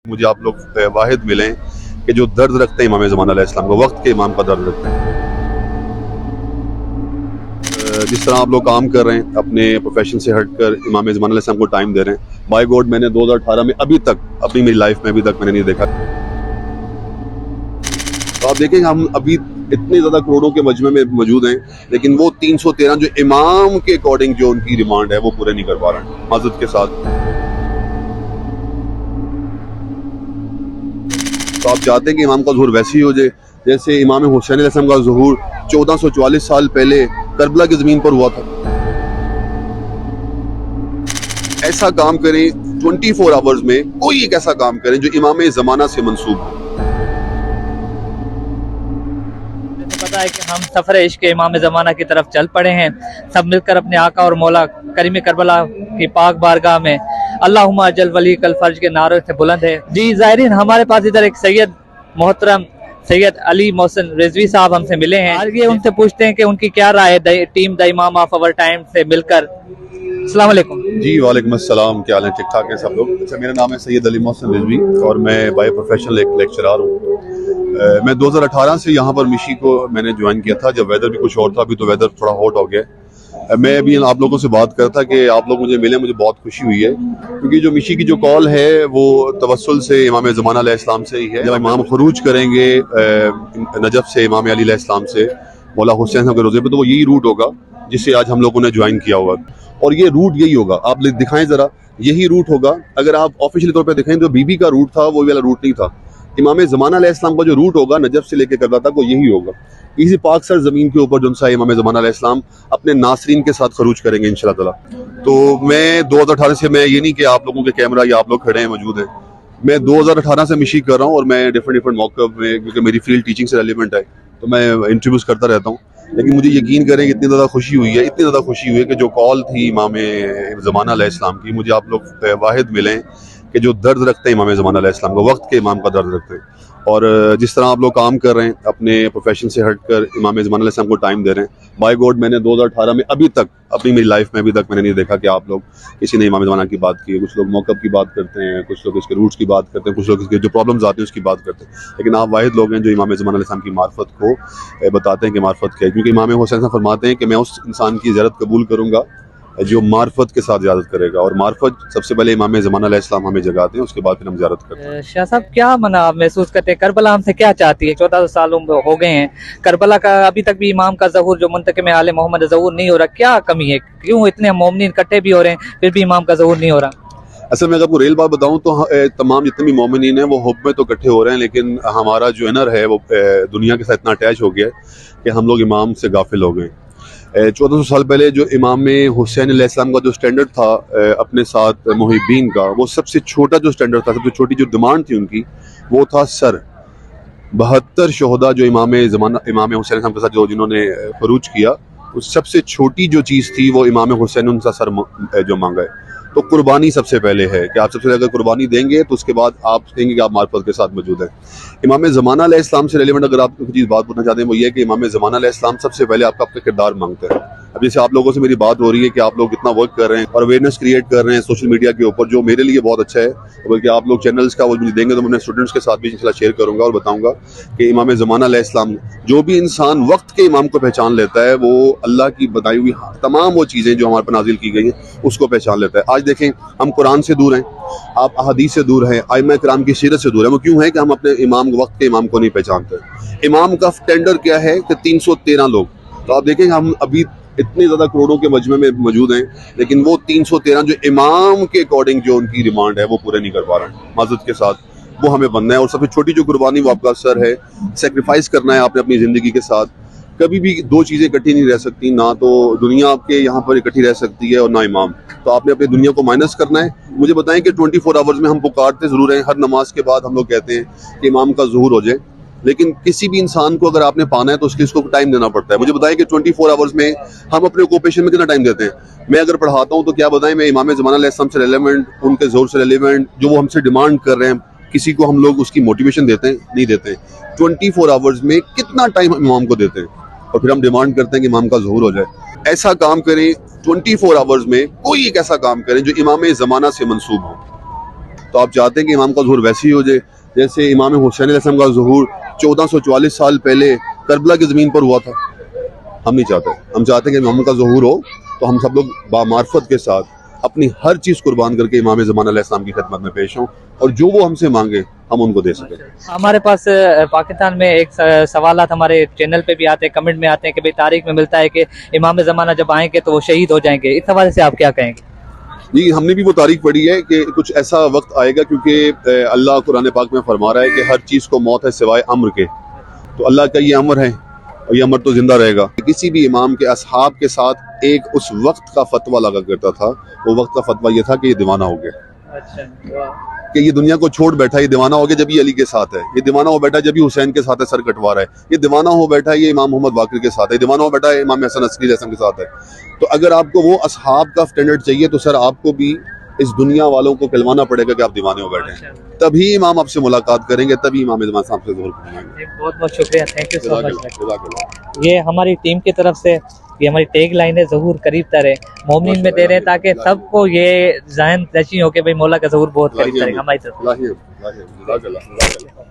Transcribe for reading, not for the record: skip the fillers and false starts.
मुझे आप लोग वाहिद मिलें कि जो दर्द रखते हैं इमाम ज़माना अलैहिस्सलाम को, वक्त के इमाम का दर्द रखते हैं। जिस तरह आप लोग काम कर रहे हैं, अपने प्रोफेशन से हटकर इमाम ज़माना अलैहिस्सलाम को टाइम दे रहे हैं। बाय गॉड, मैंने 2018 में अभी तक अपनी मेरी लाइफ में अभी तक मैंने नहीं देखा। तो आप देखेंगे हम अभी इतने ज़्यादा करोड़ों के मजमे में मौजूद हैं, लेकिन वो 313 जो इमाम के अकॉर्डिंग जो उनकी डिमांड है वो पूरे नहीं कर पा रहे हैं माज़रत के साथ। तो आप चाहते हैं कि इमाम का ज़ुहूर वैसे ही हो जाए जैसे इमाम हुसैन अलैहिस्सलाम का ज़ुहूर 1444 साल पहले करबला की ज़मीन पर हुआ था। ऐसा काम करें 24 आवर्स में, कोई एक ऐसा काम करें जो इमाम ज़माना से मंसूब हो। पता है कि हम सफ़र इश्क इमाम ज़माना की तरफ चल पड़े हैं, सब मिलकर अपने आका और मौला करीम करबला की पाक बारगाह में अल्लाहुम्मा अजल वली कल फर्ज के नारे से बुलंद है। जी ज़ाहिरीन, हमारे पास इधर एक सैयद मोहतरम सैयद अली मोहसिन रिजवी साहब हमसे मिले हैं। आज ये उनसे पूछते हैं कि उनकी क्या राय है टीम द इमाम ऑफ अवर टाइम से मिलकर। अस्सलाम वालेकुम। जी वालेकुम अस्सलाम, क्या हाल है? ठीक ठाक है सब लोग? अच्छा, मेरा नाम है सैयद अली मोहसिन रिजवी और मैं बाय प्रोफेशनल एक लेक्चरर हूँ। मैं 2018 से यहाँ पर मिशी को मैंने ज्वाइन किया था, जब वेदर भी कुछ और था। अभी तो वेदर थोड़ा हॉट हो गया। मैं अभी आप लोगों से बात कर था कि आप लोग मुझे मिले, मुझे बहुत खुशी हुई है, क्योंकि जो मिशी की जो कॉल है वो तवस्सुल से इमाम ज़माना अलैहिस्सलाम से ही है। जब इमाम खरूज करेंगे नजफ से इमाम अली अलैहिस्सलाम से मौला हुसैन साहब के रोज़े पे, तो वो यही रूट होगा जिससे आज हम लोगों ने ज्वाइन किया हुआ, और ये रूट यही होगा। आप दिखाएं ज़रा, यही रूट होगा। अगर आप ऑफिशियल तौर पर दिखाएं तो बीबी का रूट था, वो वाला रूट नहीं था। इमाम ज़माना अलैहिस्सलाम का जो रूट होगा नजफ से लेकर करबला तक, वो यही होगा। इसी पाक सर ज़मीन के ऊपर जो सा इमाम ज़माना अलैहिस्सलाम अपने नासरीन के साथ खरूज करेंगे इंशाअल्लाह ताला। तो मैं 2018 से, मैं ये नहीं कि आप लोगों के कैमरा या आप लोग खड़े हैं मौजूद हैं, मैं 2018 से मिशी कर रहा हूँ, और मैं डिफरेंट मौक़ में, क्योंकि मेरी फील्ड टीचिंग से रिलेवेंट है, तो मैं इंटरव्यूज़ करता रहता हूँ। लेकिन मुझे यकीन करें कि इतनी ज़्यादा खुशी हुई है, इतनी ज़्यादा खुशी हुई है कि जो कॉल थी इमाम ज़माना अलैहिस्सलाम की, मुझे आप लोग वाहिद मिलें कि जो दर्द रखते हैं इमाम ज़माना अलैहिस्सलाम को, वक्त के इमाम का दर्द रखते हैं। और जिस तरह आप लोग काम कर रहे हैं, अपने प्रोफेशन से हटकर इमाम ज़माना अलैहिस्सलाम को टाइम दे रहे हैं। बाय गॉड, मैंने 2018 में अभी तक अपनी मेरी लाइफ में अभी तक मैंने नहीं देखा कि आप लोग किसी ने इमाम ज़माना की बात की है। कुछ लोग मौक़ब की बात करते हैं, कुछ लोग इसके रूट्स की बात करते हैं, कुछ लोग इसके जो प्रॉब्लम्स आती हैं उसकी बात करते हैं, लेकिन आप वाहिद लोग हैं जो इमाम ज़माना अलैहिस्सलाम की मार्फत को बताते हैं कि मार्फत क्या है। क्योंकि इमाम हुसैन साहब फरमाते हैं कि मैं उस इंसान की ज़ियारत कबूल करूँगा जो मार्फत के साथ ज़ियारत करेगा, और मार्फत सबसे पहले इमाम ज़माना अलैहिस्सलाम हमें जगाते हैं, उसके बाद फिर हम ज़ियारत करते हैं। शाह साहब, क्या मना आप महसूस करते हैं, करबला हमसे क्या चाहती है? 14 साल हो गए हैं करबला का, अभी तक भी इमाम का ज़हूर जो मुंतकिम आले मोहम्मद ज़हूर नहीं हो रहा, क्या कमी है? क्यों इतने मोमिनीन इकट्ठे भी हो रहे हैं फिर भी इमाम का ज़हूर नहीं हो रहा? असल में अगर आपको रियल बात बताऊं तो तमाम जितने भी मोमिनीन हैं वो हुब में तो इकट्ठे हो रहे हैं, लेकिन हमारा जो इनर है वो दुनिया के साथ इतना अटैच हो गया है कि हम लोग इमाम से गाफिल हो गए। 1400 साल पहले जो इमाम हुसैन अलैहिस्सलाम का जो स्टैंडर्ड था अपने साथ मुहिब्बीन का, वो सबसे छोटा जो स्टैंडर्ड था, सबसे छोटी जो डिमांड थी उनकी, वो था सर। 72 शोहदा जो इमाम हुसैन अलैहिस्सलाम के साथ जो जिन्होंने फरूज किया, उस सबसे छोटी जो चीज़ थी वो इमाम हुसैन उनका सर जो मांगा है। तो कुर्बानी सबसे पहले है कि आप सबसे पहले अगर कुर्बानी देंगे तो उसके बाद आप कहेंगे कि आप मार्फत के साथ मौजूद हैं। इमाम ज़माना अलैहिस्सलाम से रिलेवेंट अगर आप कुछ चीज़ बात पूछना चाहते हैं, वो ये है कि इमाम ज़माना अलैहिस्सलाम सबसे पहले आपका किरदार मांगते हैं। अब जैसे आप लोगों से मेरी बात हो रही है कि आप लोग कितना वर्क कर रहे हैं और अवेयरनेस क्रिएट कर रहे हैं सोशल मीडिया के ऊपर, जो मेरे लिए बहुत अच्छा है। बल्कि आप लोग चैनल्स का वो मुझे देंगे तो मैं अपने स्टूडेंट्स के साथ भी इंशाल्लाह शेयर करूँगा और बताऊँगा कि इमाम ज़माना अलैहिस्सलाम, जो भी इंसान वक्त के इमाम को पहचान लेता है, वो अल्लाह की बताई हुई तमाम वो चीज़ें जो हमारे पर नाजिल की गई हैं उसको पहचान लेता है। आज देखें, हम कुरान से दूर हैं, आप अहादीस से दूर हैं, आइमा किराम की सीरत से दूर हैं। वो क्यों है कि हम अपने इमाम, वक्त के इमाम को नहीं पहचानते। इमाम का टेंडर क्या है कि 313 लोग। तो आप देखेंगे हम अभी इतने ज़्यादा करोड़ों के मजमे में मौजूद हैं, लेकिन वो 313 जो इमाम के अकॉर्डिंग जो उनकी डिमांड है वो पूरे नहीं कर पा रहे हैं माज़रत के साथ। वो हमें बनना है, और सबसे छोटी जो कुर्बानी वो आपका सर है। सेक्रीफाइस करना है आपने अपनी ज़िंदगी के साथ। कभी भी दो चीज़ें इकट्ठी नहीं रह सकती, ना तो दुनिया आपके यहाँ पर इकट्ठी रह सकती है और ना इमाम। तो आपने अपनी दुनिया को माइनस करना है। मुझे बताएं कि 24 आवर्स में हम पुकारते ज़रूर हैं, हर नमाज के बाद हम लोग कहते हैं कि इमाम का ज़ुहूर हो जाए, लेकिन किसी भी इंसान को अगर आपने पाना है तो उसके इसको टाइम देना पड़ता है। मुझे बताएं कि 24 आवर्स में हम अपने ऑक्यूपेशन में कितना टाइम देते हैं। मैं अगर पढ़ाता हूँ तो क्या बताएं, मैं इमाम ज़माना अलैहिस्सलाम से रेलेवेंट, उनके ज़ोर से रेलेवेंट, जो वो हमसे डिमांड कर रहे हैं, किसी को हम लोग उसकी मोटिवेशन देते हैं? नहीं देते हैं। 24 आवर्स में कितना टाइम हम इमाम को देते हैं, और फिर हम डिमांड करते हैं कि इमाम का ज़ुहूर हो जाए। ऐसा काम करें 24 आवर्स में, कोई एक ऐसा काम करें जो इमाम ज़माना से मंसूब हो। तो आप चाहते हैं कि इमाम का ज़हूर वैसे ही हो जाए जैसे इमाम हुसैन अलैहिस्सलाम का ज़हूर 1444 साल पहले करबला की ज़मीन पर हुआ था। हम नहीं चाहते, हम चाहते हैं कि इमाम का ज़हूर हो तो हम सब लोग बामार्फत के साथ अपनी हर चीज़ कुर्बान करके इमाम ज़माना अलैहिस्सलाम की खिदमत में पेश हों और जो वो हमसे मांगे हम उनको दे सकें। हमारे पास पाकिस्तान में एक सवालात हमारे चैनल पे भी आते हैं, कमेंट में आते हैं कि भाई तारीख में मिलता है कि इमाम ज़माना जब आएंगे तो वो शहीद हो जाएंगे, इस हवाले से आप क्या कहेंगे? जी, हमने भी वो तारीख पढ़ी है कि कुछ ऐसा वक्त आएगा, क्योंकि अल्लाह कुरान पाक में फरमा रहा है कि हर चीज़ को मौत है सिवाय अम्र के। तो अल्लाह का ये अमर है और ये अमर तो जिंदा रहेगा। किसी भी इमाम के असहाब के साथ एक उस वक्त का फतवा लगा करता था, वो वक्त का फतवा ये था कि ये दीवाना हो गया। अच्छा, कि ये दुनिया को छोड़ बैठा, ये दीवाना हो गया जब ये अली के साथ है, ये दीवाना हो बैठा है जब ये हुसैन के साथ है सर कटवा रहा है, ये दीवाना हो बैठा है ये इमाम मोहम्मद बाकिर के साथ है, दीवाना हो बैठा है इमाम हसन अस्करी के साथ है। तो अगर आपको वो असहाब का स्टैंडर्ड चाहिए तो सर आपको भी इस दुनिया वालों को कहलवाना पड़ेगा कि आप दीवाने हो बैठे हैं, तभी इमाम आपसे मुलाकात करेंगे, तभी इमाम इमाम साहब से ज़हूर करवाएंगे। बहुत बहुत शुक्रिया, थैंक यू सो मच। ये हमारी टीम की तरफ से ये हमारी टैग लाइन है, ज़हूर करीब तरे मोमिन में दे रहे हैं ताकि सबको ये ज़हन नशी हो कि भाई मौला का ज़हूर बहुत करीब तरे हमारी तरफ।